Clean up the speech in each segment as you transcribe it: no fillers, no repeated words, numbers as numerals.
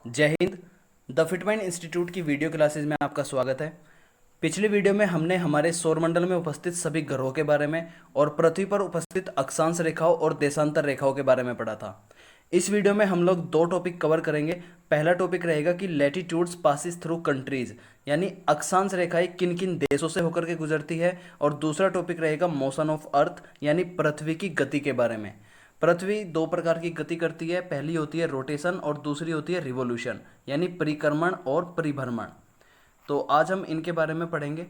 जय Hind. The फिटमाइंड institute की video classes में आपका स्वागत है। पिछली वीडियो में हमने हमारे सौरमंडल में उपस्थित सभी ग्रहों के बारे में और पृथ्वी पर उपस्थित अक्षांश रेखाओं और देशांतर रेखाओं के बारे में पढ़ा था। इस वीडियो में हम लोग दो टॉपिक कवर करेंगे। पहला टॉपिक रहेगा कि लैटिट्यूड्स पासिस थ्रू कंट्रीज, यानी अक्षांश रेखाएं किन किन देशों से होकर के गुजरती है, और दूसरा टॉपिक रहेगा मोशन ऑफ अर्थ, यानी पृथ्वी की गति के बारे में। पृथ्वी दो प्रकार की गति करती है, पहली होती है रोटेशन और दूसरी होती है रिवोल्यूशन, यानी परिक्रमण और परिभ्रमण। तो आज हम इनके बारे में पढ़ेंगे।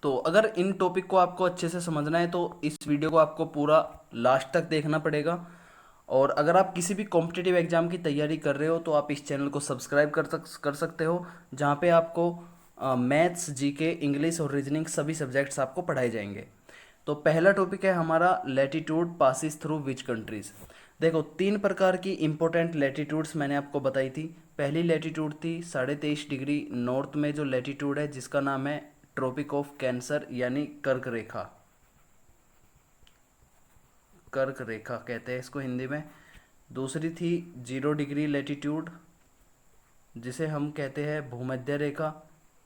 तो अगर इन टॉपिक को आपको अच्छे से समझना है तो इस वीडियो को आपको पूरा लास्ट तक देखना पड़ेगा। और अगर आप किसी भी कॉम्पिटिटिव एग्जाम की तैयारी कर रहे हो तो आप इस चैनल को सब्सक्राइब कर सकते हो, जहाँ पे आपको मैथ्स, जीके, इंग्लिश और रीजनिंग सभी सब्जेक्ट्स आपको पढ़ाए जाएंगे। तो पहला टॉपिक है हमारा latitude passes through which countries. देखो, तीन प्रकार की इंपॉर्टेंट लैटिट्यूड्स मैंने आपको बताई थी। पहली लैटिट्यूड थी 23.5 डिग्री नॉर्थ में जो लैटिट्यूड है, जिसका नाम है ट्रॉपिक ऑफ कैंसर, यानी कर्क रेखा। कर्क रेखा कहते हैं इसको हिंदी में। दूसरी थी 0 डिग्री लैटिट्यूड, जिसे हम कहते हैं भूमध्य रेखा,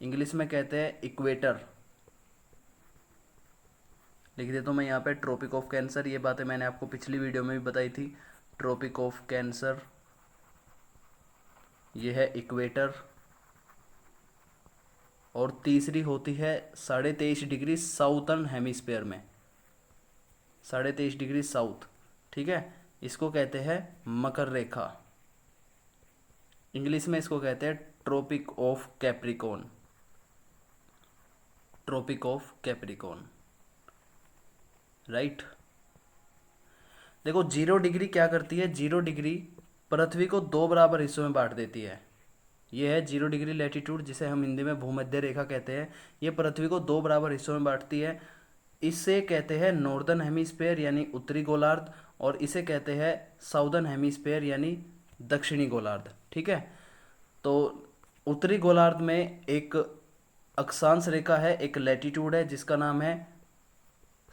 इंग्लिश में कहते हैं इक्वेटर। लिख देता हूँ मैं यहाँ पे ट्रॉपिक ऑफ कैंसर। ये बातें मैंने आपको पिछली वीडियो में भी बताई थी। ट्रॉपिक ऑफ कैंसर, ये है इक्वेटर। और तीसरी होती है 23.5 डिग्री साउथर्न हेमिस्फेयर में, 23.5 डिग्री साउथ। ठीक है, इसको कहते हैं मकर रेखा। इंग्लिश में इसको कहते हैं tropic of Capricorn. Tropic of Capricorn, right. देखो, 0 डिग्री क्या करती है? 0 डिग्री पृथ्वी को दो बराबर हिस्सों में बांट देती है। ये है 0 डिग्री लैटिट्यूड, जिसे हम हिंदी में भूमध्य रेखा कहते हैं। ये पृथ्वी को दो बराबर हिस्सों में बांटती है। इसे कहते हैं नॉर्दर्न हेमिस्फेयर, यानी उत्तरी गोलार्ध, और इसे कहते हैं साउदर्न हेमिस्फेयर, यानी दक्षिणी गोलार्ध। ठीक है, तो उत्तरी गोलार्ध में एक अक्षांश रेखा है, एक लैटिट्यूड है, जिसका नाम है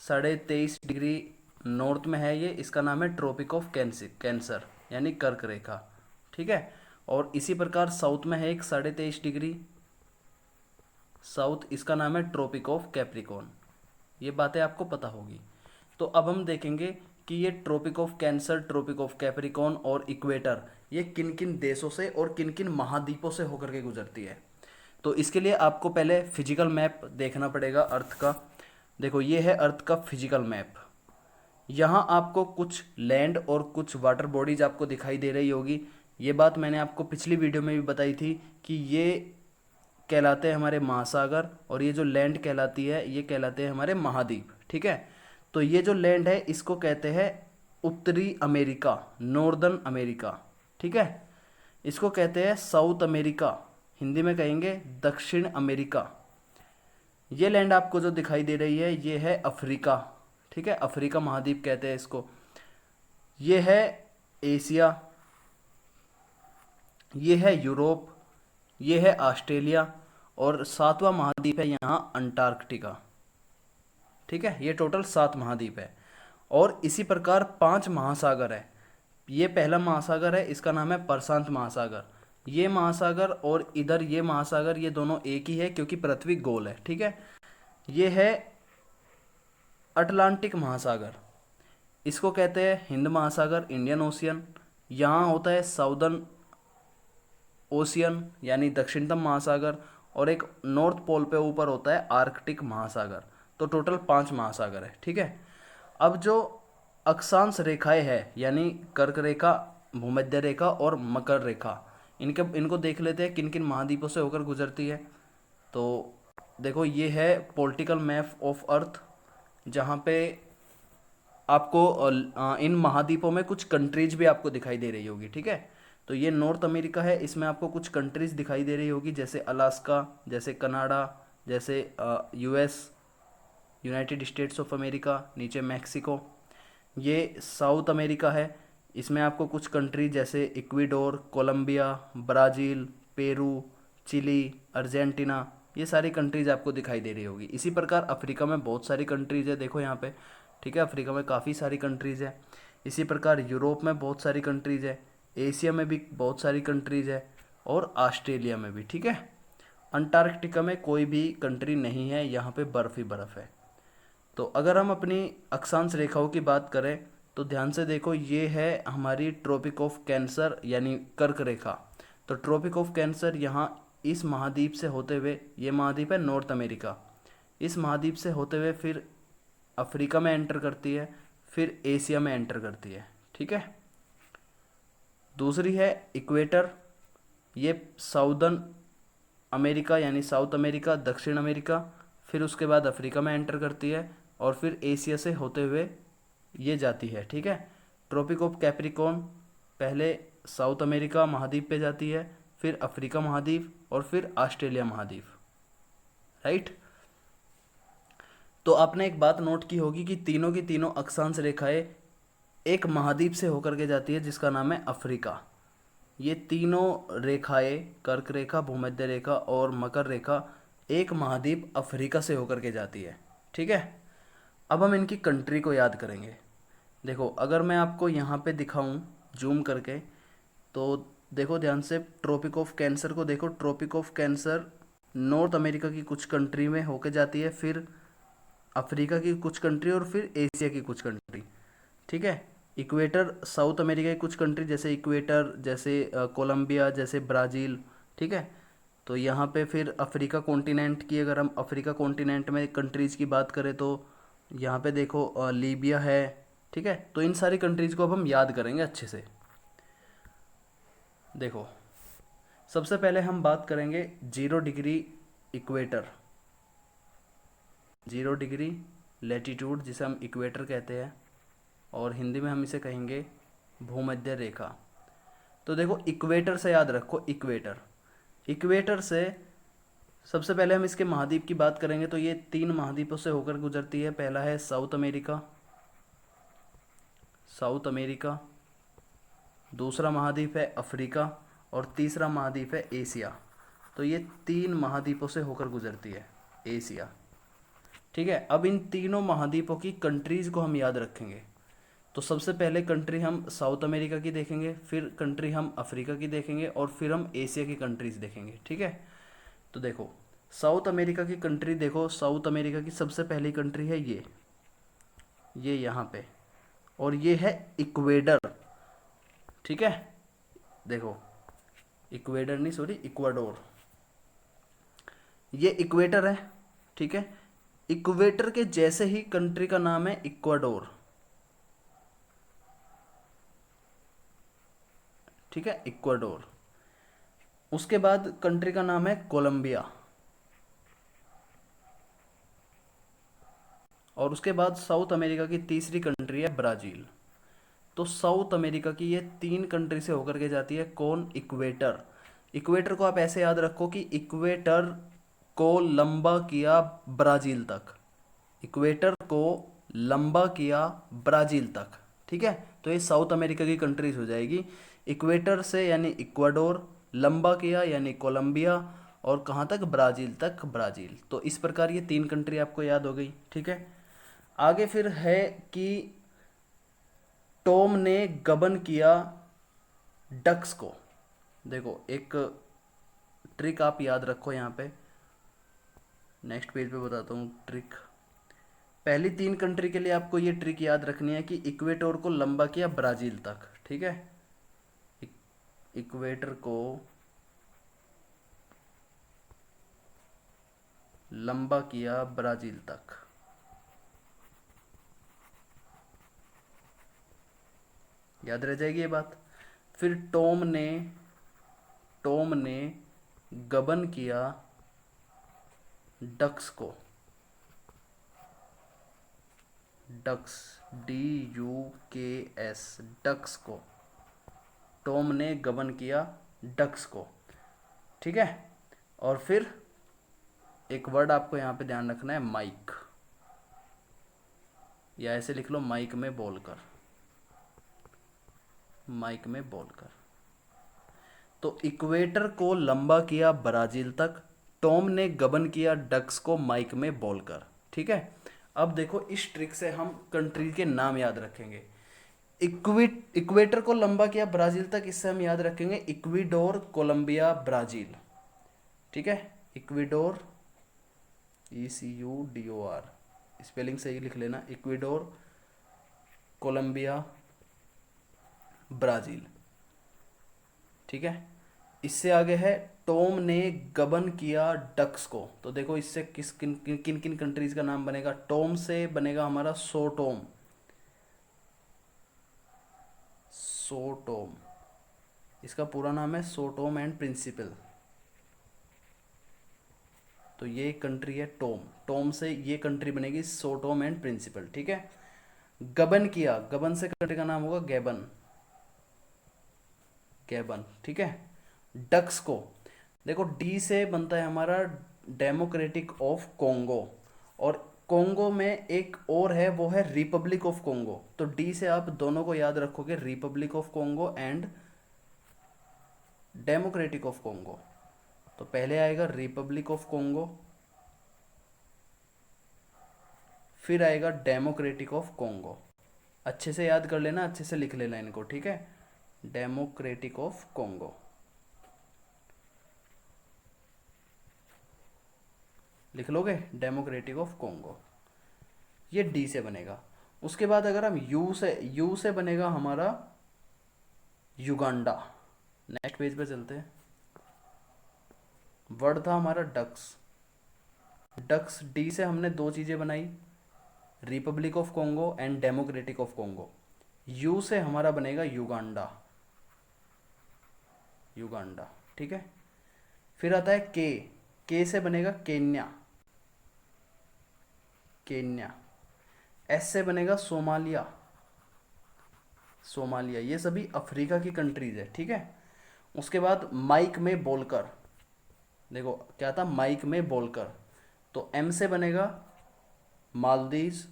23.5 डिग्री नॉर्थ में है। ये इसका नाम है ट्रॉपिक ऑफ कैंसर, यानी कर्क रेखा। ठीक है, और इसी प्रकार साउथ में है एक 23.5 डिग्री साउथ, इसका नाम है ट्रॉपिक ऑफ कैप्रिकॉन। ये बातें आपको पता होगी। तो अब हम देखेंगे कि ये tropic of cancer, tropic of Capricorn और इक्वेटर, ये किन किन देशों से और किन किन महाद्वीपों से होकर के गुजरती है। तो इसके लिए आपको पहले फिजिकल मैप देखना पड़ेगा अर्थ का। देखो, ये है अर्थ का फिजिकल मैप। यहाँ आपको कुछ लैंड और कुछ वाटर बॉडीज आपको दिखाई दे रही होगी। ये बात मैंने आपको पिछली वीडियो में भी बताई थी कि ये कहलाते हैं हमारे महासागर, और ये जो लैंड कहलाती है ये कहलाते हैं हमारे महाद्वीप। ठीक है, तो ये जो लैंड है इसको कहते हैं उत्तरी अमेरिका, नॉर्दर्न अमेरिका। ठीक है, इसको कहते हैं साउथ अमेरिका, हिंदी में कहेंगे दक्षिण अमेरिका। ये लैंड आपको जो दिखाई दे रही है ये है अफ्रीका। ठीक है, अफ्रीका महाद्वीप कहते हैं इसको। ये है एशिया, ये है यूरोप, ये है ऑस्ट्रेलिया, और सातवां महाद्वीप है यहाँ अंटार्कटिका। ठीक है, ये टोटल 7 महाद्वीप है। और इसी प्रकार 5 महासागर है। ये पहला महासागर है, इसका नाम है प्रशांत महासागर। ये महासागर और इधर ये महासागर, ये दोनों एक ही है क्योंकि पृथ्वी गोल है। ठीक है, ये है अटलांटिक महासागर, इसको कहते हैं हिंद महासागर, इंडियन ओशियन। यहाँ होता है साउदर्न ओशियन, यानी दक्षिणतम महासागर, और एक नॉर्थ पोल पे ऊपर होता है आर्कटिक महासागर। तो टोटल 5 महासागर है। ठीक है, अब जो अक्षांश रेखाएं हैं, यानी कर्क रेखा, भूमध्य रेखा और मकर रेखा, इनको देख लेते हैं किन किन महाद्वीपों से होकर गुजरती है। तो देखो, ये है पॉलिटिकल मैप ऑफ अर्थ, जहाँ पे आपको इन महाद्वीपों में कुछ कंट्रीज भी आपको दिखाई दे रही होगी। ठीक है, तो ये नॉर्थ अमेरिका है, इसमें आपको कुछ कंट्रीज दिखाई दे रही होगी, जैसे अलास्का, जैसे कनाडा, जैसे US, United States of America, नीचे मैक्सिको। ये साउथ अमेरिका है, इसमें आपको कुछ कंट्री जैसे Ecuador, Colombia, Brazil, Peru, Chile, Argentina, ये सारी कंट्रीज आपको दिखाई दे रही होगी। इसी प्रकार अफ्रीका में बहुत सारी कंट्रीज है, देखो यहाँ पे। ठीक है, अफ्रीका में काफ़ी सारी कंट्रीज है। इसी प्रकार यूरोप में बहुत सारी कंट्रीज है, एशिया में भी बहुत सारी कंट्रीज है और ऑस्ट्रेलिया में भी, ठीक है। अंटार्कटिका में कोई भी कंट्री नहीं है, यहाँ पे बर्फ़ ही बर्फ़ है। तो अगर हम अपनी अक्षांश रेखाओं की बात करें तो ध्यान से देखो, ये है हमारी ट्रॉपिक ऑफ कैंसर यानी कर्क रेखा। तो ट्रॉपिक ऑफ कैंसर यहाँ इस महाद्वीप से होते हुए, ये महाद्वीप है नॉर्थ अमेरिका, इस महाद्वीप से होते हुए फिर अफ्रीका में एंटर करती है, फिर एशिया में एंटर करती है, ठीक है। दूसरी है इक्वेटर, ये साउदर्न अमेरिका यानी साउथ अमेरिका, दक्षिण अमेरिका, फिर उसके बाद अफ्रीका में एंटर करती है और फिर एशिया से होते हुए ये जाती है, ठीक है। ट्रॉपिक ऑफ कैप्रिकॉर्न पहले साउथ अमेरिका महाद्वीप पे जाती है, फिर अफ्रीका महाद्वीप और फिर ऑस्ट्रेलिया महाद्वीप, राइट। तो आपने एक बात नोट की होगी कि तीनों की तीनों अक्षांश रेखाएं एक महाद्वीप से होकर के जाती है जिसका नाम है अफ्रीका। ये तीनों रेखाएं, कर्क रेखा, भूमध्य रेखा और मकर रेखा, एक महाद्वीप अफ्रीका से होकर के जाती है, ठीक है। अब हम इनकी कंट्री को याद करेंगे। देखो अगर मैं आपको यहाँ पे दिखाऊं जूम करके, तो देखो ध्यान से, ट्रॉपिक ऑफ कैंसर को देखो। Tropic of Cancer North America की कुछ कंट्री में होके जाती है, फिर अफ्रीका की कुछ कंट्री और फिर एशिया की कुछ कंट्री, ठीक है। इक्वेटर साउथ अमेरिका की कुछ कंट्री, जैसे इक्वेटर, जैसे कोलंबिया, जैसे ब्राज़ील, ठीक है। तो यहाँ पे फिर अफ्रीका कॉन्टिनेंट की, अगर हम अफ्रीका कॉन्टिनेंट में कंट्रीज़ की बात करें तो यहाँ पे देखो लीबिया है, ठीक है। तो इन सारी कंट्रीज़ को अब हम याद करेंगे अच्छे से। देखो सबसे पहले हम बात करेंगे 0 डिग्री इक्वेटर, 0 डिग्री लेटीट्यूड जिसे हम इक्वेटर कहते हैं और हिंदी में हम इसे कहेंगे भूमध्य रेखा। तो देखो इक्वेटर से याद रखो, इक्वेटर, इक्वेटर से सबसे पहले हम इसके महाद्वीप की बात करेंगे तो ये 3 महाद्वीपों से होकर गुजरती है। पहला है साउथ अमेरिका, साउथ अमेरिका, दूसरा महाद्वीप है अफ्रीका और तीसरा महाद्वीप है एशिया। तो ये 3 महाद्वीपों से होकर गुजरती है एशिया, ठीक है। अब इन तीनों महाद्वीपों की कंट्रीज़ को हम याद रखेंगे। तो सबसे पहले कंट्री हम साउथ अमेरिका की देखेंगे, फिर कंट्री हम अफ्रीका की देखेंगे और फिर हम एशिया की कंट्रीज़ देखेंगे, ठीक है। तो देखो साउथ अमेरिका की कंट्री देखो, साउथ अमेरिका की सबसे पहली कंट्री है ये यहाँ पे, और ये है इक्वेडर, ठीक है। देखो इक्वेडर नहीं, सॉरी, इक्वाडोर, ये इक्वेटर है, ठीक है। इक्वेटर के जैसे ही कंट्री का नाम है इक्वाडोर, ठीक है, इक्वाडोर। उसके बाद कंट्री का नाम है कोलंबिया, और उसके बाद साउथ अमेरिका की तीसरी कंट्री है ब्राज़ील। तो साउथ अमेरिका की ये 3 कंट्री से होकर के जाती है कौन? इक्वेटर। इक्वेटर को आप ऐसे याद रखो कि इक्वेटर को लंबा किया ब्राज़ील तक, इक्वेटर को लंबा किया ब्राज़ील तक, ठीक है। तो ये साउथ अमेरिका की कंट्रीज हो जाएगी। इक्वेटर से यानी इक्वाडोर, लंबा किया यानी कोलंबिया, और कहाँ तक? ब्राज़ील तक, ब्राज़ील। तो इस प्रकार ये 3 कंट्री आपको याद हो गई, ठीक है। आगे फिर है कि टॉम ने गबन किया डक्स को। देखो एक ट्रिक आप याद रखो यहाँ पे, नेक्स्ट पेज पे बताता हूँ ट्रिक। पहली 3 कंट्री के लिए आपको ये ट्रिक याद रखनी है कि इक्वेटर को लंबा किया ब्राज़ील तक, ठीक है। इक्वेटर को लंबा किया ब्राज़ील तक, याद रह जाएगी ये बात। फिर टॉम ने गबन किया डक्स को, डक्स, DUKS, डक्स को, टॉम ने गबन किया डक्स को, ठीक है। और फिर एक वर्ड आपको यहाँ पे ध्यान रखना है, माइक, या ऐसे लिख लो माइक में बोलकर, माइक में बोलकर। तो इक्वेटर को लंबा किया ब्राज़ील तक, टॉम ने गबन किया डक्स को माइक में बोलकर, ठीक है। अब देखो इस ट्रिक से हम कंट्री के नाम याद रखेंगे। इक्वेटर को लंबा किया ब्राजील तक, इससे हम याद रखेंगे इक्वेडोर, कोलंबिया, ब्राजील। ठीक है, इक्वेडोर, ECUDOR, स्पेलिंग सही लिख लेना, इक्वेडोर, कोलंबिया, ब्राजील। ठीक है, इससे आगे है टॉम ने गबन किया डक्स को। तो देखो इससे किस किन किन किन किन कंट्रीज का नाम बनेगा। टॉम से बनेगा हमारा सोटोम, सोटोम, इसका पूरा नाम है सोटोम एंड प्रिंसिपल। तो ये कंट्री है टोम, टोम से ये कंट्री बनेगी सोटोम एंड प्रिंसिपल। ठीक है, गबन किया, गबन से कंट्री का नाम होगा गैबन, गैबन। ठीक है, डक्स को देखो डी से बनता है हमारा डेमोक्रेटिक ऑफ कॉन्गो, और कॉन्गो में एक और है वो है रिपब्लिक ऑफ कॉन्गो। तो डी से आप दोनों को याद रखोगे, Republic of Congo and democratic of Congo. तो पहले आएगा रिपब्लिक ऑफ कॉन्गो, फिर आएगा डेमोक्रेटिक ऑफ कॉन्गो। अच्छे से याद कर लेना, अच्छे से लिख लेना इनको। ठीक है, डेमोक्रेटिक ऑफ कॉन्गो लिख लोगे, डेमोक्रेटिक ऑफ कॉन्गो, ये डी से बनेगा। उसके बाद अगर हम यू से बनेगा हमारा युगांडा। नेक्स्ट पेज पे चलते हैं। वर्ड था हमारा डक्स, डक्स डी से हमने दो चीज़ें बनाई, Republic of Congo and democratic of Congo. You से हमारा बनेगा युगांडा, युगांडा। ठीक है, फिर आता है के से बनेगा केन्या, केन्या। एस से बनेगा सोमालिया, सोमालिया। ये सभी अफ्रीका की कंट्रीज है। ठीक है, उसके बाद माइक में बोलकर, देखो क्या था, माइक में बोलकर। तो एम से बनेगा मालदीव्स,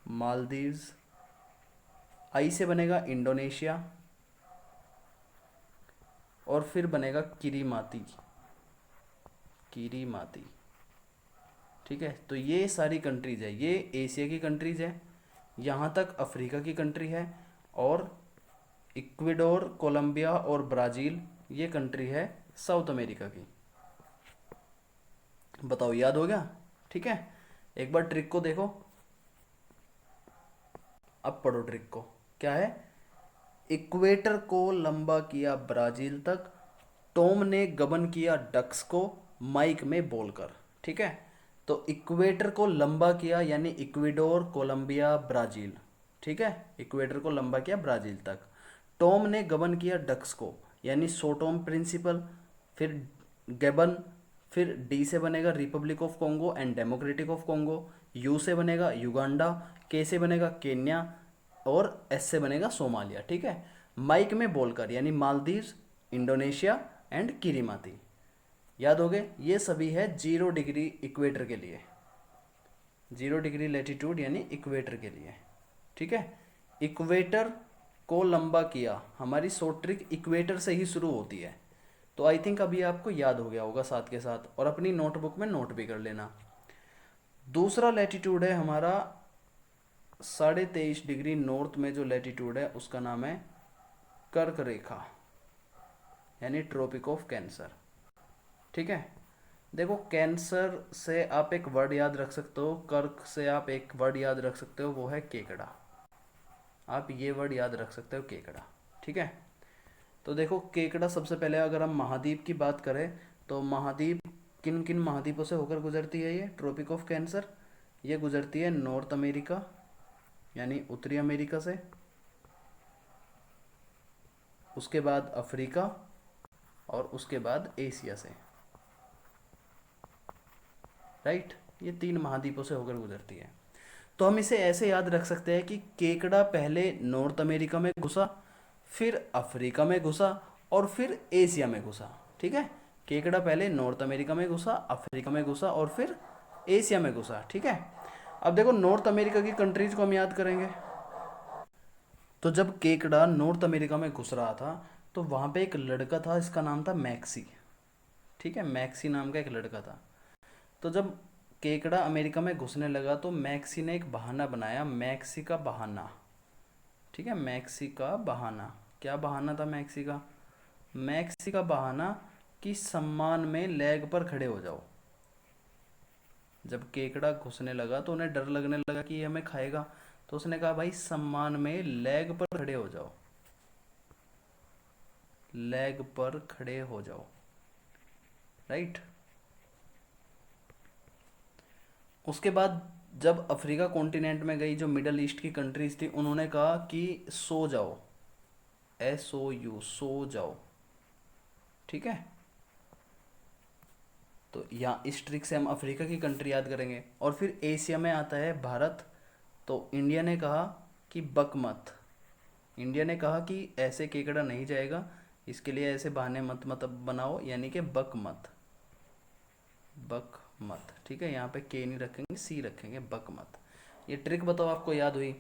मालदीव्स। आई से बनेगा इंडोनेशिया, और फिर बनेगा किरीमाती, किरीमाती। ठीक है, तो ये सारी कंट्रीज है, ये एशिया की कंट्रीज है, यहाँ तक अफ्रीका की कंट्री है, और इक्वेडोर, कोलंबिया और ब्राज़ील ये कंट्री है साउथ अमेरिका की। बताओ याद हो गया। ठीक है, एक बार ट्रिक को देखो, अब पढ़ो ट्रिक को। क्या है, इक्वेटर को लंबा किया ब्राजील तक, टॉम ने गबन किया डक्स को माइक में बोलकर। ठीक है, तो इक्वेटर को लंबा किया यानी इक्वेडोर, कोलंबिया, ब्राजील। ठीक है, इक्वेटर को लंबा किया ब्राजील तक। टॉम ने गबन किया डक्स को यानी सोटोम प्रिंसिपल, फिर गबन, फिर डी से बनेगा Republic of Congo and democratic of Congo, you से बनेगा युगांडा, के से बनेगा केन्या, और एस से बनेगा सोमालिया। ठीक है, माइक में बोलकर यानी मालदीव्स, इंडोनेशिया एंड किरीमाती। याद हो गए, ये सभी है 0 डिग्री इक्वेटर के लिए, 0 डिग्री लेटीट्यूड यानी इक्वेटर के लिए। ठीक है, इक्वेटर को लंबा किया, हमारी शॉर्ट ट्रिक इक्वेटर से ही शुरू होती है। तो आई थिंक अभी आपको याद हो गया होगा साथ के साथ, और अपनी नोटबुक में नोट भी कर लेना। दूसरा लेटीट्यूड है हमारा 23.5 डिग्री नॉर्थ में जो लेटीट्यूड है उसका नाम है कर्क रेखा यानी ट्रॉपिक ऑफ कैंसर। ठीक है, देखो कैंसर से आप एक वर्ड याद रख सकते हो, कर्क से आप एक वर्ड याद रख सकते हो, वो है केकड़ा। आप ये वर्ड याद रख सकते हो, केकड़ा। ठीक है, तो देखो केकड़ा, सबसे पहले अगर हम महाद्वीप की बात करें तो महाद्वीप किन किन महाद्वीपों से होकर गुजरती है ये ट्रॉपिक ऑफ कैंसर। ये गुजरती है नॉर्थ अमेरिका यानी उत्तरी अमेरिका से, उसके बाद अफ्रीका, और उसके बाद एशिया से। राइट, ये 3 महाद्वीपों से होकर गुजरती है। तो हम इसे ऐसे याद रख सकते हैं कि केकड़ा पहले नॉर्थ अमेरिका में घुसा, फिर अफ्रीका में घुसा, और फिर एशिया में घुसा। ठीक है, केकड़ा पहले नॉर्थ अमेरिका में घुसा, अफ्रीका में घुसा, और फिर एशिया में घुसा। ठीक है, अब देखो नॉर्थ अमेरिका की कंट्रीज को हम याद करेंगे। तो जब केकड़ा नॉर्थ अमेरिका में घुस रहा था तो वहाँ पे एक लड़का था, इसका नाम था मैक्सी। ठीक है, मैक्सी नाम का एक लड़का था। तो जब केकड़ा अमेरिका में घुसने लगा तो मैक्सी ने एक बहाना बनाया, मैक्सी का बहाना। ठीक है, मैक्सी का बहाना। क्या बहाना था मैक्सी का? मैक्सी का बहाना कि सम्मान में लेग पर खड़े हो जाओ। जब केकड़ा घुसने लगा तो उन्हें डर लगने लगा कि ये हमें खाएगा, तो उसने कहा भाई सम्मान में लेग पर खड़े हो जाओ, लेग पर खड़े हो जाओ। राइट। उसके बाद जब अफ्रीका कॉन्टिनेंट में गई, जो मिडल ईस्ट की कंट्रीज थी, उन्होंने कहा कि सो जाओ, SOU, सो जाओ। ठीक है, तो यहाँ इस ट्रिक से हम अफ्रीका की कंट्री याद करेंगे। और फिर एशिया में आता है भारत। तो इंडिया ने कहा कि बक मत, इंडिया ने कहा कि ऐसे केकड़ा नहीं जाएगा, इसके लिए ऐसे बहाने मत मत बनाओ, यानी कि बक मत, बक मत। ठीक है, यहाँ पे के नहीं रखेंगे, सी रखेंगे, बक मत। ये ट्रिक बताओ आपको याद हुई।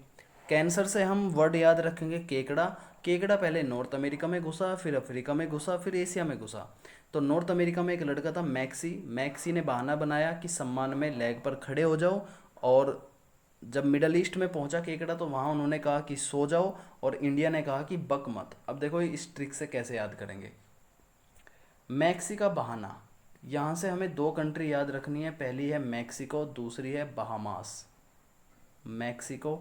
कैंसर से हम वर्ड याद रखेंगे केकड़ा। केकड़ा पहले नॉर्थ अमेरिका में घुसा, फिर अफ्रीका में घुसा, फिर एशिया में घुसा। तो नॉर्थ अमेरिका में एक लड़का था मैक्सी, मैक्सी ने बहाना बनाया कि सम्मान में लेग पर खड़े हो जाओ। और जब मिडल ईस्ट में पहुंचा केकड़ा तो वहाँ उन्होंने कहा कि सो जाओ, और इंडिया ने कहा कि बक मत। अब देखो इस ट्रिक से कैसे याद करेंगे। मैक्सी का बहाना, यहाँ से हमें दो कंट्री याद रखनी है, पहली है मैक्सिको, दूसरी है बहामास। मैक्सिको,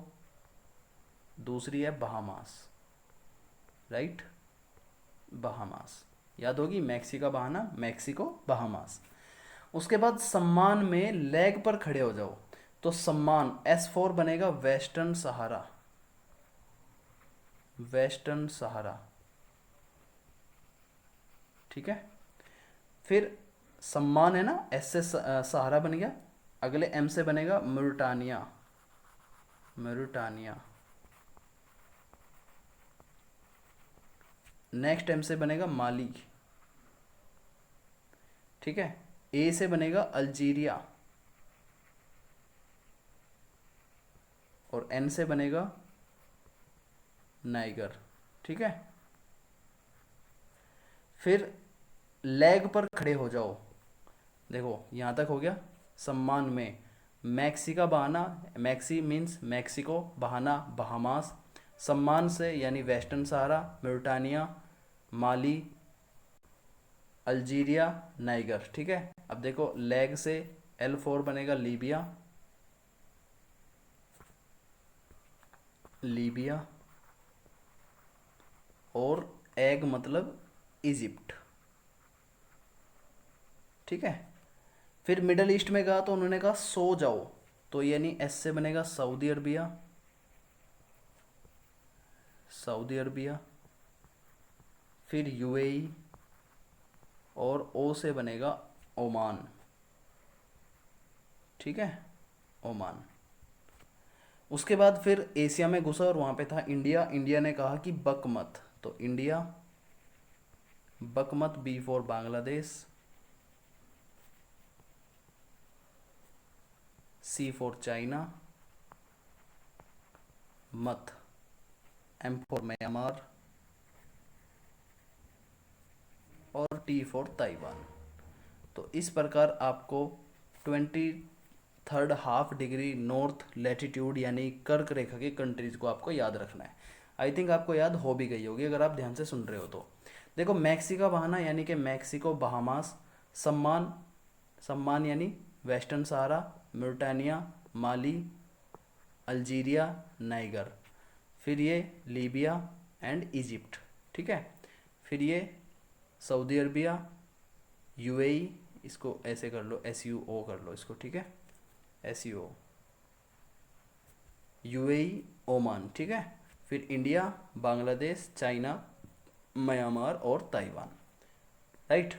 दूसरी है बहामास। राइट, बहामास याद होगी, मैक्सी का बहाना, मैक्सिको, बहामास। उसके बाद सम्मान में लेग पर खड़े हो जाओ, तो सम्मान S4 बनेगा वेस्टर्न सहारा, वेस्टर्न सहारा। ठीक है, फिर सम्मान है ना, S से सहारा बन गया, अगले M से बनेगा मुर्टानिया, मुर्टानिया। नेक्स्ट M से बनेगा माली। ठीक है, A से बनेगा अल्जीरिया, और N से बनेगा नाइगर। ठीक है, फिर लेग पर खड़े हो जाओ, देखो यहाँ तक हो गया। सम्मान में मैक्सी का बहाना, मैक्सी मीन्स मैक्सिको, बहाना बहामास, सम्मान से यानी वेस्टर्न सहारा, मोरिटानिया, माली, अल्जीरिया, नाइगर। ठीक है, अब देखो लेग से L4 बनेगा लीबिया, लीबिया, और एग मतलब इजिप्ट। ठीक है, फिर मिडल ईस्ट में कहा तो उन्होंने कहा सो जाओ, तो यानी S से बनेगा सऊदी अरबिया, सऊदी अरबिया, फिर UAE, और O से बनेगा ओमान। ठीक है, ओमान। उसके बाद फिर एशिया में घुसा और वहाँ पे था इंडिया, इंडिया ने कहा कि बक मत, तो इंडिया, बक मत, B for Bangladesh, C for China, मत, M फॉर म्यांमार, और T फॉर ताइवान। तो इस प्रकार आपको 23rd half degree north latitude यानी कर्क रेखा की कंट्रीज को आपको याद रखना है। आई थिंक आपको याद हो भी गई होगी अगर आप ध्यान से सुन रहे हो तो। देखो मैक्सी का बहाना यानी कि मैक्सिको, बहामास, सम्मान, सम्मान यानी वेस्टर्न सहारा, मोरिटानिया, माली, अल्जीरिया, नाइगर, फिर ये लीबिया एंड इजिप्ट। ठीक है, फिर ये सऊदी अरबिया, UAE, इसको ऐसे कर लो, SUO कर लो इसको। ठीक है, SUO, UAE, ओमान। ठीक है, फिर इंडिया, बांग्लादेश, चाइना, म्यांमार और ताइवान। राइट,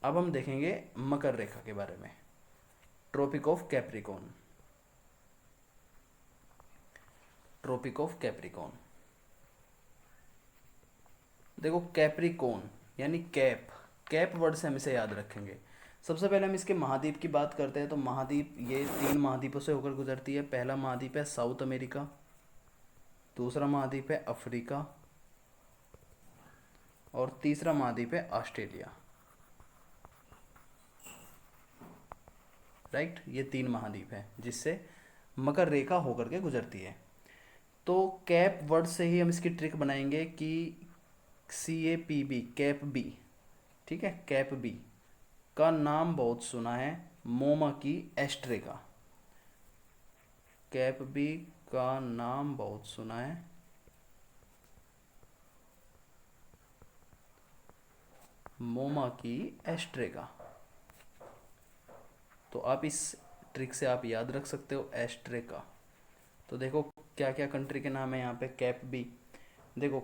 अब हम देखेंगे मकर रेखा के बारे में, Tropic of Capricorn, Tropic of Capricorn. देखो कैप्रिकॉर्न यानी कैप, कैप वर्ड से हम इसे याद रखेंगे। सबसे पहले हम इसके महाद्वीप की बात करते हैं, तो महाद्वीप ये 3 महाद्वीपों से होकर गुजरती है। पहला महाद्वीप है साउथ अमेरिका, दूसरा महाद्वीप है अफ्रीका, और तीसरा महाद्वीप है ऑस्ट्रेलिया। राइट, ये 3 महाद्वीप है जिससे मकर रेखा होकर के गुजरती है। तो कैप वर्ड से ही हम इसकी ट्रिक बनाएंगे कि CAPB, कैप बी, ठीक है, कैप बी का नाम बहुत सुना है, मोमा की एस्ट्रेका। कैप बी का नाम बहुत सुना है, मोमा की एस्ट्रेका। तो आप इस ट्रिक से आप याद रख सकते हो एस्ट्रेका। तो देखो क्या क्या कंट्री के नाम है यहाँ पे कैप बी। देखो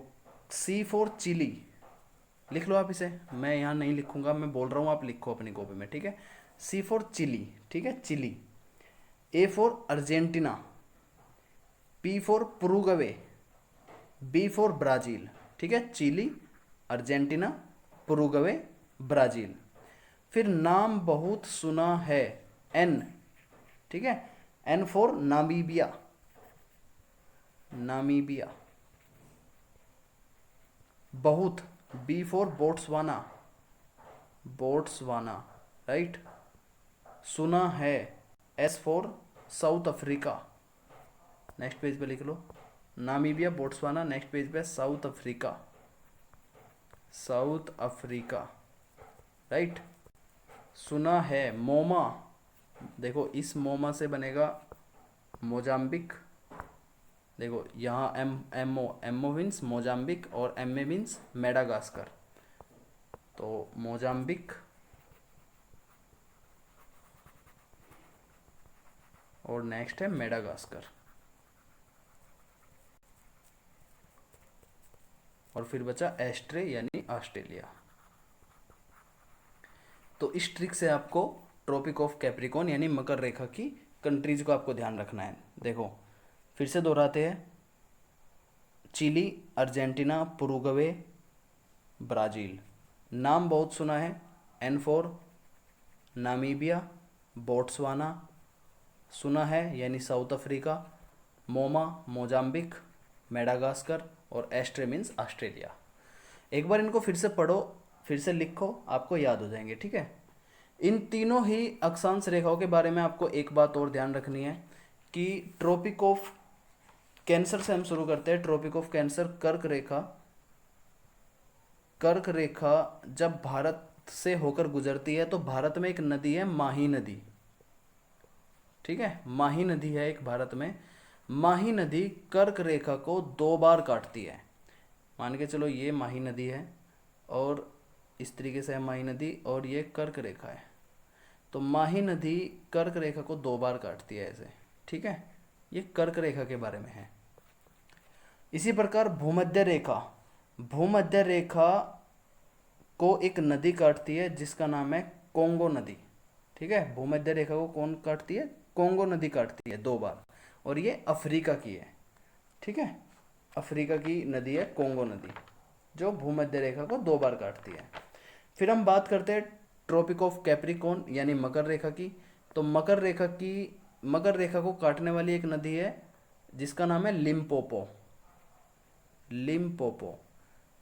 C फॉर चिली, लिख लो आप इसे, मैं यहाँ नहीं लिखूंगा, मैं बोल रहा हूँ, आप लिखो अपनी कॉपी में, ठीक है। C फॉर चिली, ठीक है, Chile. A for Argentina, P for Paraguay, B for Brazil, ठीक है, चिली, अर्जेंटीना, पुरुगवे, ब्राज़ील। फिर नाम बहुत सुना है, N, ठीक है, N फॉर नामीबिया, नामीबिया। बहुत, B for Botswana, Botswana, right. सुना है, S for south Africa, next page पे लिख लो, नामीबिया, बोट्सवाना, नेक्स्ट पेज पे south Africa, south Africa, right. सुना है, मोमा, देखो इस मोमा से बनेगा मोजाम्बिक, देखो यहाँ एमओ मीन्स मोजाम्बिक और एमए मीन्स मेडागास्कर, तो मोजाम्बिक और नेक्स्ट है मेडागास्कर, और फिर बचा एस्ट्रे यानी ऑस्ट्रेलिया। तो इस ट्रिक से आपको ट्रॉपिक ऑफ कैप्रिकॉन यानी मकर रेखा की कंट्रीज को आपको ध्यान रखना है। देखो फिर से दोहराते हैं, चिली, अर्जेंटीना, पुरुगवे, ब्राज़ील। नाम बहुत सुना है, N फॉर नामीबिया, बोट्सवाना, सुना है यानी साउथ अफ्रीका, मोमा मोजाम्बिक, मेडागास्कर, और एस्ट्रे मीन्स ऑस्ट्रेलिया। एक बार इनको फिर से पढ़ो, फिर से लिखो, आपको याद हो जाएंगे, ठीक है। इन तीनों ही अक्षांश रेखाओं के बारे में आपको एक बात और ध्यान रखनी है कि ट्रॉपिक ऑफ कैंसर से हम शुरू करते हैं। ट्रॉपिक ऑफ कैंसर, कर्क रेखा, कर्क रेखा जब भारत से होकर गुजरती है तो भारत में एक नदी है माही नदी, ठीक है, माही नदी है एक भारत में। माही नदी कर्क रेखा को 2 बार काटती है। मान के चलो ये माही नदी है और इस तरीके से है माही नदी, और ये कर्क रेखा है, तो माही नदी कर्क रेखा को 2 बार काटती है ऐसे, ठीक है। ये कर्क रेखा के बारे में है। इसी प्रकार भूमध्य रेखा, भूमध्य रेखा को एक नदी काटती है जिसका नाम है कोंगो नदी, ठीक है। भूमध्य रेखा को कौन काटती है? कोंगो नदी काटती है 2 बार, और ये अफ्रीका की है, ठीक है, अफ्रीका की नदी है कोंगो नदी, जो भूमध्य रेखा को 2 बार काटती है। फिर हम बात करते हैं ट्रॉपिक ऑफ कैप्रिकॉन यानी मकर रेखा की। तो मकर रेखा को काटने वाली एक नदी है जिसका नाम है लिम्पोपो, लिम्पोपो।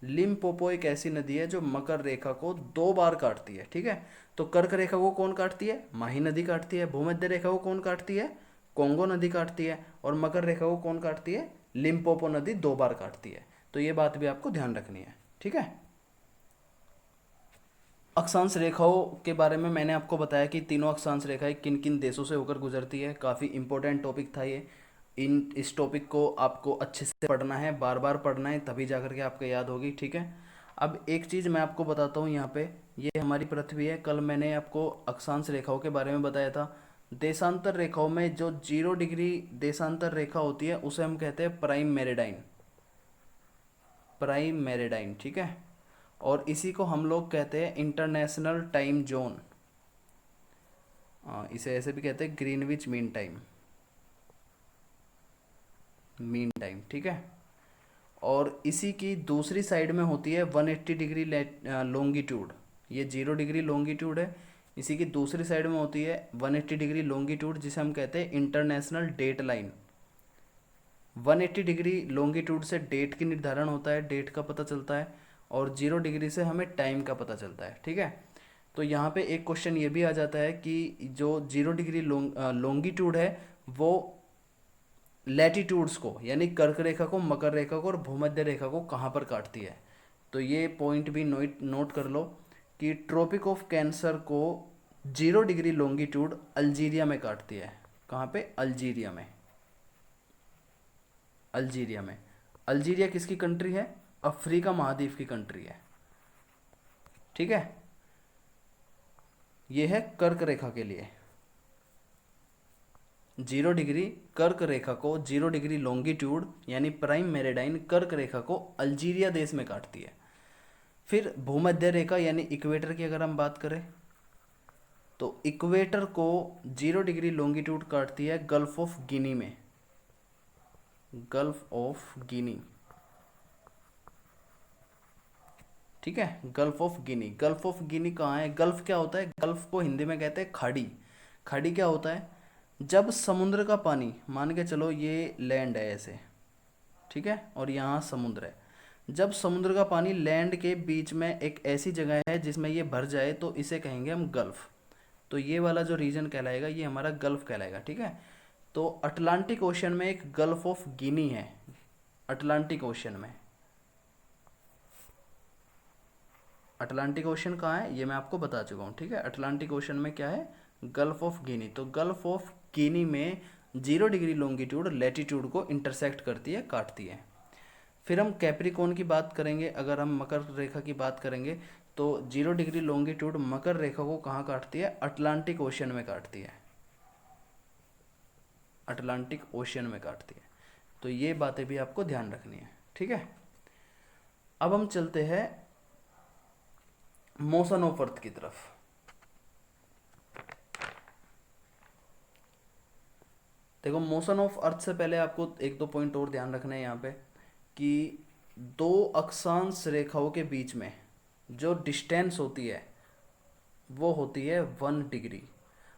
लिम्पोपो एक ऐसी नदी है जो मकर रेखा को 2 बार काटती है, ठीक है। तो कर्क रेखा को कौन काटती है? माही नदी काटती है। भूमध्य रेखा को कौन काटती है? कोंगो नदी काटती है। और मकर रेखा को कौन काटती है? लिम्पोपो नदी 2 बार काटती है। तो ये बात भी आपको ध्यान रखनी है, ठीक है। अक्षांश रेखाओं के बारे में मैंने आपको बताया कि तीनों अक्षांश रेखाएं किन किन देशों से होकर गुजरती है। काफ़ी इंपॉर्टेंट टॉपिक था ये। इस टॉपिक को आपको अच्छे से पढ़ना है, बार बार पढ़ना है, तभी जाकर के आपको याद होगी, ठीक है। अब एक चीज़ मैं आपको बताता हूँ यहाँ पे, ये हमारी पृथ्वी है। कल मैंने आपको अक्षांश रेखाओं के बारे में बताया था। देशांतर रेखाओं में जो 0 डिग्री देशांतर रेखा होती है उसे हम कहते हैं प्राइम मेरिडाइन, प्राइम मेरिडाइन, ठीक है। और इसी को हम लोग कहते हैं इंटरनेशनल टाइम जोन, इसे ऐसे भी कहते हैं Greenwich mean time, mean time, ठीक है। और इसी की दूसरी साइड में होती है 180 डिग्री लॉन्गिट्यूड, ये 0 डिग्री लॉन्गिट्यूड है। इसी की दूसरी साइड में होती है 180 डिग्री लॉन्गिट्यूड, जिसे हम कहते हैं international date line. 180 degree longitude से डेट की निर्धारण होता है, डेट का पता चलता है, और 0 डिग्री से हमें टाइम का पता चलता है, ठीक है। तो यहाँ पे एक क्वेश्चन ये भी आ जाता है कि जो 0 डिग्री लॉन्गिट्यूड है वो लैटिट्यूड्स को यानी कर्क रेखा को, मकर रेखा को और भूमध्य रेखा को कहाँ पर काटती है। तो ये पॉइंट भी नोट कर लो कि ट्रॉपिक ऑफ कैंसर को 0 डिग्री लॉन्गिट्यूड अल्जीरिया में काटती है। कहाँ पे? अल्जीरिया में। अल्जीरिया में। अल्जीरिया किसकी कंट्री है? अफ्रीका महाद्वीप की कंट्री है। ठीक है, ये है कर्क रेखा के लिए। 0 डिग्री कर्क रेखा को, 0 डिग्री लॉन्गिट्यूड यानी प्राइम मेरेडाइन कर्क रेखा को अल्जीरिया देश में काटती है। फिर भूमध्य रेखा यानी इक्वेटर की अगर हम बात करें तो इक्वेटर को 0 डिग्री लॉन्गिट्यूड काटती है गल्फ ऑफ गिनी में। गल्फ ऑफ गिनी, ठीक है, Gulf of Guinea. Gulf of Guinea कहाँ है? गल्फ क्या होता है? गल्फ को हिंदी में कहते हैं खाड़ी। खाड़ी क्या होता है? जब समुद्र का पानी, मान के चलो ये लैंड है ऐसे, ठीक है, और यहाँ समुद्र है। जब समुद्र का पानी लैंड के बीच में एक ऐसी जगह है जिसमें ये भर जाए तो इसे कहेंगे हम गल्फ। तो ये वाला जो रीजन कहलाएगा ये हमारा गल्फ कहलाएगा। ठीक है, तो अटलांटिक ओशन में एक गल्फ ऑफ गिनी है। अटलांटिक ओशन में, अटलांटिक ओशन कहाँ है ये मैं आपको बता चुका हूँ। ठीक है, अटलांटिक ओशन में क्या है? गल्फ ऑफ गिनी। तो गल्फ ऑफ गिनी में 0 डिग्री लॉन्गिट्यूड लैटिट्यूड को इंटरसेक्ट करती है, काटती है। फिर हम कैप्रिकॉर्न की बात करेंगे। अगर हम मकर रेखा की बात करेंगे तो 0 डिग्री लॉन्गिट्यूड मकर रेखा को कहाँ काटती है? अटलांटिक ओशन में काटती है। अटलांटिक ओशन में काटती है। तो ये बातें भी आपको ध्यान रखनी है। ठीक है, अब हम चलते हैं मोशन ऑफ अर्थ की तरफ। देखो, मोशन ऑफ अर्थ से पहले आपको एक दो पॉइंट और ध्यान रखना है यहाँ पे कि दो अक्षांश रेखाओं के बीच में जो डिस्टेंस होती है वो होती है 1 डिग्री।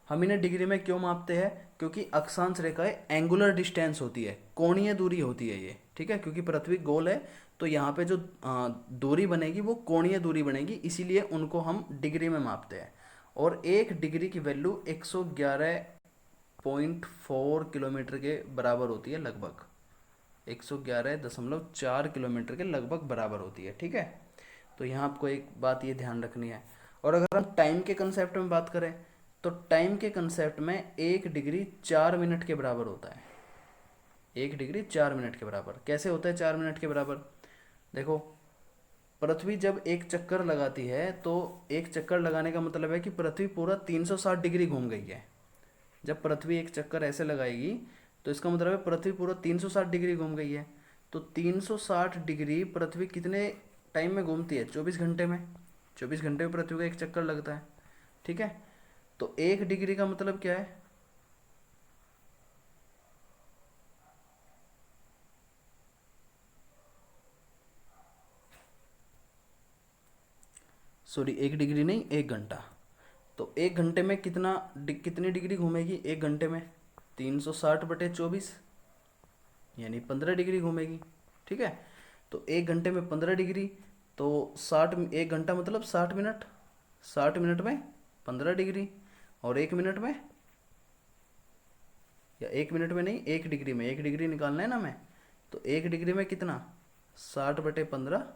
हम इन्हें डिग्री में क्यों मापते हैं? क्योंकि अक्षांश रेखाएं एंगुलर डिस्टेंस होती है, कोणीय दूरी होती है ये। ठीक है, क्योंकि पृथ्वी गोल है तो यहाँ पे जो दूरी बनेगी वो कोणीय दूरी बनेगी, इसीलिए उनको हम डिग्री में मापते हैं। और 1 डिग्री की वैल्यू 111.4 किलोमीटर के बराबर होती है, लगभग 111.4 किलोमीटर के लगभग बराबर होती है। ठीक है, तो यहाँ आपको एक बात ये ध्यान रखनी है। और अगर हम टाइम के कंसेप्ट में बात करें तो टाइम के कंसेप्ट में 1 डिग्री 4 मिनट के बराबर होता है। 1 डिग्री 4 मिनट के बराबर कैसे होता है? 4 मिनट के बराबर देखो, पृथ्वी जब एक चक्कर लगाती है तो एक चक्कर लगाने का मतलब है कि पृथ्वी पूरा 360 डिग्री घूम गई है। जब पृथ्वी एक चक्कर ऐसे लगाएगी तो इसका मतलब है पृथ्वी पूरा 360 डिग्री घूम गई है। तो 360 डिग्री पृथ्वी कितने टाइम में घूमती है? 24 घंटे में। 24 घंटे में पृथ्वी का एक चक्कर लगता है। ठीक है, तो 1 डिग्री का मतलब क्या है? सॉरी, 1 डिग्री नहीं, 1 घंटा। तो 1 घंटे में कितनी डिग्री घूमेगी? 1 घंटे में 360/24 यानी 15 डिग्री घूमेगी। ठीक है, तो 1 घंटे में 15 डिग्री, तो 1 घंटा मतलब 60 मिनट। 60 मिनट में 15 डिग्री, और 1 मिनट में, या 1 मिनट में नहीं, 1 डिग्री में, 1 डिग्री निकालना है ना हमें, तो 1 डिग्री में कितना? 60/15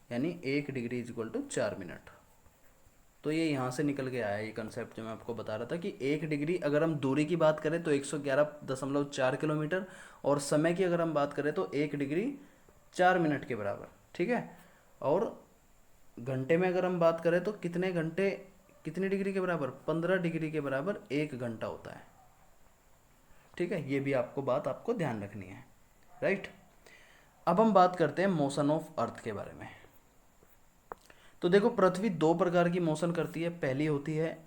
यानी 1 डिग्री इक्वल टू 4 मिनट। तो ये यहाँ से निकल के आया ये कंसेप्ट जो मैं आपको बता रहा था कि 1 डिग्री, अगर हम दूरी की बात करें तो 111.4 किलोमीटर, और समय की अगर हम बात करें तो 1 डिग्री 4 मिनट के बराबर। ठीक है, और घंटे में अगर हम बात करें तो कितने घंटे कितनी डिग्री के बराबर? 15 डिग्री के बराबर 1 घंटा होता है। ठीक है, ये भी आपको ध्यान रखनी है, राइट। अब हम बात करते हैं मोशन ऑफ अर्थ के बारे में। तो देखो, पृथ्वी दो प्रकार की मोशन करती है। पहली होती है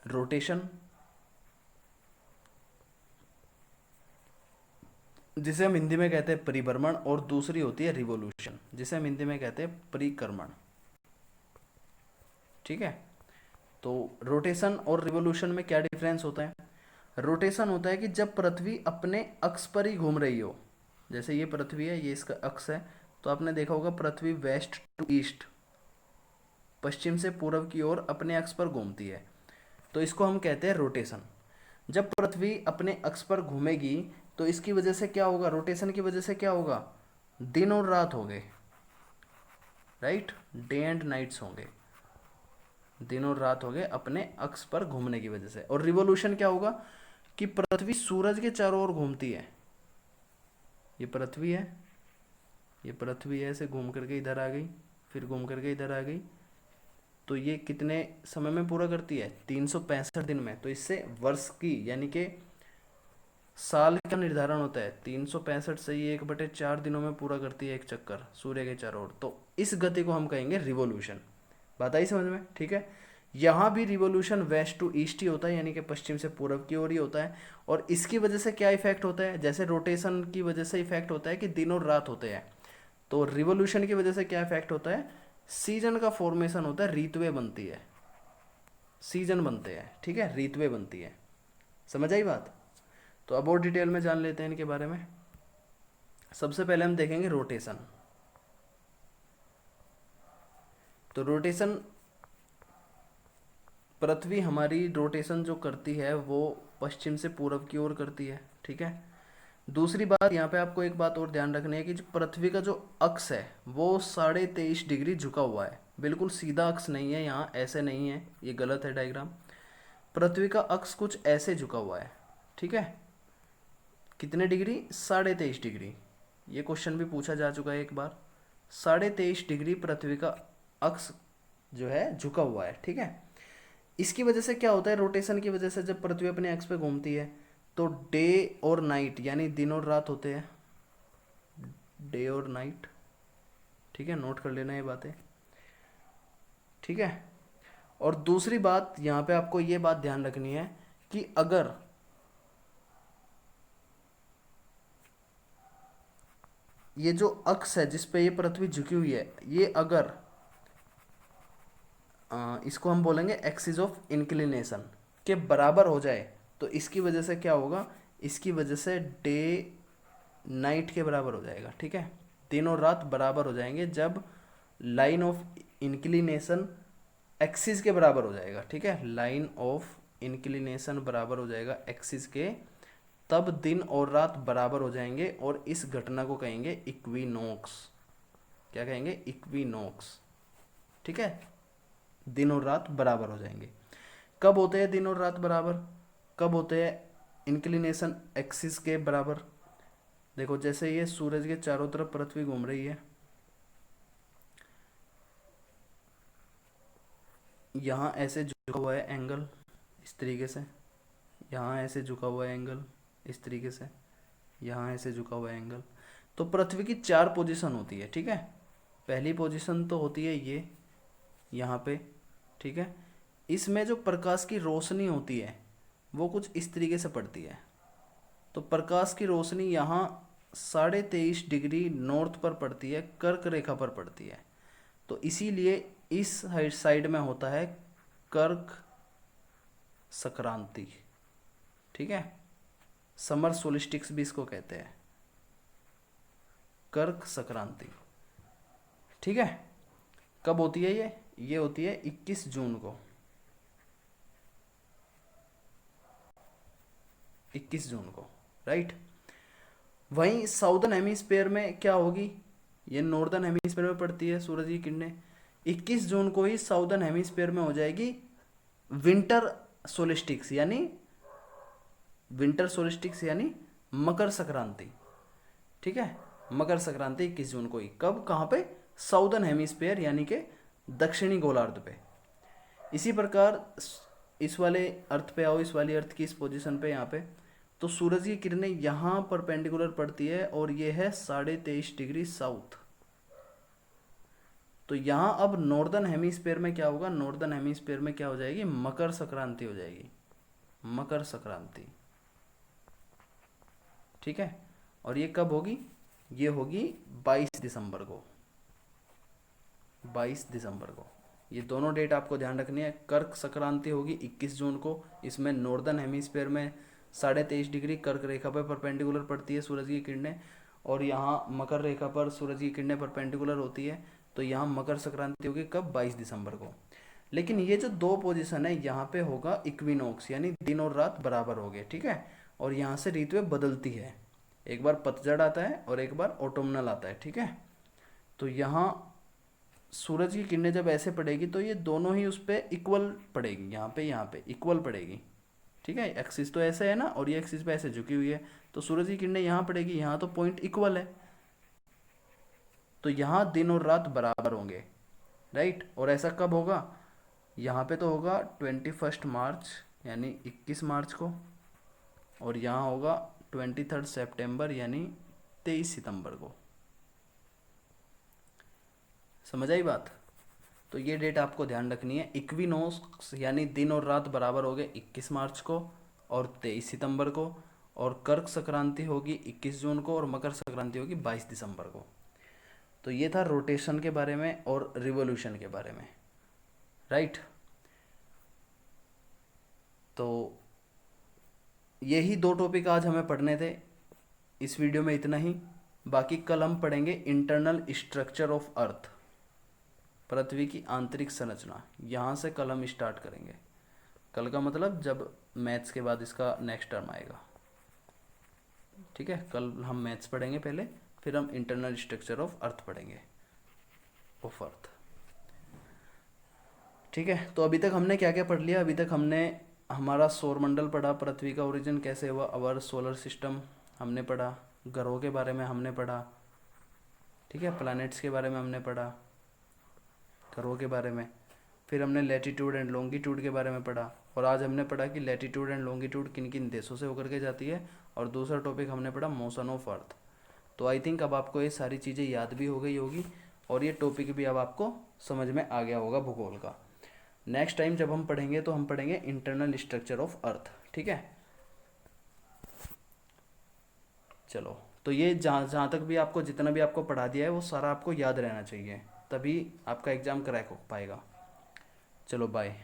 रोटेशन, जिसे हम हिंदी में कहते हैं परिभ्रमण, और दूसरी होती है रिवोल्यूशन, जिसे हम हिंदी में कहते हैं परिक्रमण। ठीक है, तो रोटेशन और रिवोल्यूशन में क्या डिफरेंस होता है? रोटेशन होता है कि जब पृथ्वी अपने अक्ष पर ही घूम रही हो, जैसे ये पृथ्वी है, ये इसका अक्ष है, तो आपने देखा होगा पृथ्वी वेस्ट टू ईस्ट पश्चिम से पूर्व की ओर अपने अक्ष पर घूमती है, तो इसको हम कहते हैं रोटेशन। जब पृथ्वी अपने अक्ष पर घूमेगी तो इसकी वजह से क्या होगा, रोटेशन की वजह से क्या होगा, दिन और रात होंगे, राइट, डे एंड नाइट्स होंगे, दिन और रात होंगे अपने अक्ष पर घूमने की वजह से। और रिवोल्यूशन क्या होगा कि पृथ्वी सूरज के चारों ओर घूमती है, ये पृथ्वी है, ये पृथ्वी है, ऐसे घूम करके इधर आ गई, फिर घूम करके इधर आ गई, तो ये कितने समय में पूरा करती है, 365 दिन में। तो इससे वर्ष की यानी कि साल का निर्धारण होता है, 365 से ये 1/4 दिनों में पूरा करती है एक चक्कर सूर्य के चारों ओर। तो इस गति को हम कहेंगे रिवोल्यूशन। बात आई समझ में, ठीक है। यहाँ भी रिवोल्यूशन वेस्ट टू ईस्ट ही होता है, यानी कि पश्चिम से पूर्व की ओर ही होता है। और इसकी वजह से क्या इफेक्ट होता है, जैसे रोटेशन की वजह से इफेक्ट होता है कि दिन और रात होते हैं, तो रिवोल्यूशन की वजह से क्या इफेक्ट होता है, सीजन का फॉर्मेशन होता है, ऋतुएं बनती है, सीजन बनते हैं, ठीक है, ऋतुएं बनती है। समझ आई बात। तो अब और डिटेल में जान लेते हैं इनके बारे में। सबसे पहले हम देखेंगे रोटेशन। तो रोटेशन, पृथ्वी हमारी रोटेशन जो करती है वो पश्चिम से पूर्व की ओर करती है, ठीक है। दूसरी बात यहाँ पे आपको एक बात और ध्यान रखनी है कि जो पृथ्वी का जो अक्ष है वो 23.5 डिग्री झुका हुआ है, बिल्कुल सीधा अक्ष नहीं है, यहाँ ऐसे नहीं है, ये गलत है डायग्राम। पृथ्वी का अक्ष कुछ ऐसे झुका हुआ है, ठीक है। कितने डिग्री, 23.5 डिग्री। ये क्वेश्चन भी पूछा जा चुका है एक बार। 23.5 डिग्री पृथ्वी का अक्ष जो है झुका हुआ है, ठीक है। इसकी वजह से क्या होता है, रोटेशन की वजह से जब पृथ्वी अपने अक्ष पे घूमती है तो डे और नाइट यानी दिन और रात होते हैं, डे और नाइट, ठीक है, नोट कर लेना ये बातें, ठीक है। और दूसरी बात यहाँ पे आपको ये बात ध्यान रखनी है कि अगर ये जो अक्ष है जिस पे ये पृथ्वी झुकी हुई है, ये अगर इसको हम बोलेंगे एक्सिस ऑफ इंक्लिनेशन के बराबर हो जाए तो इसकी वजह से क्या होगा, इसकी वजह से डे नाइट के बराबर हो जाएगा, ठीक है, दिन और रात बराबर हो जाएंगे जब लाइन ऑफ इंक्लिनेशन एक्सिस के बराबर हो जाएगा, ठीक है, लाइन ऑफ इंक्लिनेशन बराबर हो जाएगा एक्सिस के, तब दिन और रात बराबर हो जाएंगे और इस घटना को कहेंगे इक्विनोक्स। क्या कहेंगे, इक्विनोक्स, ठीक है, दिन और रात बराबर हो जाएंगे। कब होते हैं दिन और रात बराबर, कब होते हैं इंक्लिनेशन एक्सिस के बराबर, देखो जैसे ये सूरज के चारों तरफ पृथ्वी घूम रही है, यहाँ ऐसे झुका हुआ है एंगल इस तरीके से, यहाँ ऐसे झुका हुआ है एंगल इस तरीके से, यहाँ ऐसे झुका हुआ है एंगल। तो पृथ्वी की 4 पोजीशन होती है, ठीक है। पहली पोजीशन तो होती है ये यहाँ पे, ठीक है। इसमें जो प्रकाश की रोशनी होती है वो कुछ इस तरीके से पड़ती है। तो प्रकाश की रोशनी यहाँ 23.5 डिग्री नॉर्थ पर पड़ती है, कर्क रेखा पर पड़ती है। तो इसीलिए इस साइड में होता है कर्क संक्रांति, ठीक है, समर सोलिस्टिक्स भी इसको कहते हैं, कर्क संक्रांति, ठीक है। कब होती है ये होती है 21 जून को, 21 जून को, राइट। वहीं साउदर्न हेमिस्फीयर में क्या होगी, ये नॉर्दर्न हेमिस्फीयर में पड़ती है सूरज की किरणें, 21 जून को ही साउदर्न हेमिस्फीयर में हो जाएगी विंटर सोलिस्टिक्स, यानी विंटर सोलिस्टिक्स यानी मकर संक्रांति, ठीक है, मकर संक्रांति 21 जून को ही। कब, कहाँ पे, साउदर्न हेमिस्फीयर यानी कि दक्षिणी गोलार्ध पे। इसी प्रकार इस वाले अर्थ पे आओ, इस वाली अर्थ की इस पोजीशन पे यहाँ पे, तो सूरज की किरणें यहाँ परपेंडिकुलर पड़ती है और ये है 23.5 डिग्री साउथ। तो यहाँ अब नॉर्दर्न हेमिस्फीयर में क्या होगा, नॉर्दर्न हेमिस्फीयर में क्या हो जाएगी, मकर संक्रांति हो जाएगी, मकर संक्रांति, ठीक है। और ये कब होगी, ये होगी 22 दिसंबर को, 22 दिसंबर को। ये दोनों डेट आपको ध्यान रखनी है। कर्क संक्रांति होगी 21 जून को, इसमें नॉर्दर्न हेमिस्फीयर में 23.5 डिग्री कर्क रेखा पर परपेंडिकुलर पड़ती है सूरज की किरणें, और यहाँ मकर रेखा पर सूरज की किरणें परपेंडिकुलर होती है। तो यहाँ मकर संक्रांति होगी कब, 22 दिसंबर को। लेकिन ये जो दो पोजीशन है यहाँ पे होगा इक्विनोक्स, यानी दिन और रात बराबर हो गए, ठीक है। और यहाँ से ऋतुएं बदलती है, एक बार पतझड़ आता है और एक बार ऑटोमनल आता है, ठीक है। तो यहाँ सूरज की किरणें जब ऐसे पड़ेगी तो ये दोनों ही उस पर इक्वल पड़ेगी, यहाँ पे इक्वल पड़ेगी, ठीक है। एक्सिस तो ऐसे है ना, और ये एक्सिस पे ऐसे झुकी हुई है, तो सूरज की किरणें यहाँ पड़ेगी, यहाँ तो पॉइंट इक्वल है, तो यहाँ दिन और रात बराबर होंगे, राइट। और ऐसा कब होगा, यहाँ पे तो होगा 21 मार्च यानी 21 मार्च को, और यहाँ होगा 23 सितंबर यानी 23 सितंबर को। समझ आई बात। तो ये डेट आपको ध्यान रखनी है। इक्विनोक्स यानी दिन और रात बराबर हो गए 21 मार्च को और 23 सितंबर को, और कर्क संक्रांति होगी 21 जून को, और मकर संक्रांति होगी 22 दिसंबर को। तो ये था रोटेशन के बारे में और रिवोल्यूशन के बारे में, राइट। तो यही दो टॉपिक आज हमें पढ़ने थे। इस वीडियो में इतना ही। बाकी कल हम पढ़ेंगे इंटरनल स्ट्रक्चर ऑफ अर्थ, पृथ्वी की आंतरिक संरचना। यहाँ से कल हम स्टार्ट करेंगे। कल का मतलब जब मैथ्स के बाद इसका नेक्स्ट टर्म आएगा, ठीक है। कल हम मैथ्स पढ़ेंगे पहले, फिर हम इंटरनल स्ट्रक्चर ऑफ अर्थ पढ़ेंगे, ऑफ अर्थ, ठीक है। तो अभी तक हमने क्या क्या पढ़ लिया। अभी तक हमने हमारा सौरमंडल पढ़ा, पृथ्वी का ओरिजिन कैसे हुआ, अवर सोलर सिस्टम हमने पढ़ा, ग्रहों के बारे में हमने पढ़ा, ठीक है। प्लैनेट्स के बारे में हमने पढ़ा, ग्रहों के बारे में। फिर हमने लैटिट्यूड एंड लॉन्गिट्यूड के बारे में पढ़ा, और आज हमने पढ़ा कि लैटिट्यूड एंड लॉन्गिट्यूड किन किन देशों से होकर के जाती है। और दूसरा टॉपिक हमने पढ़ा मोशन ऑफ अर्थ। तो आई थिंक अब आपको ये सारी चीज़ें याद भी हो गई होगी, और ये टॉपिक भी अब आपको समझ में आ गया होगा भूगोल का। नेक्स्ट टाइम जब हम पढ़ेंगे तो हम पढ़ेंगे इंटरनल स्ट्रक्चर ऑफ अर्थ, ठीक है। चलो, तो ये जहाँ तक भी आपको जितना भी आपको पढ़ा दिया है वो सारा आपको याद रहना चाहिए, तभी आपका एग्ज़ाम क्रैक हो पाएगा। चलो बाय।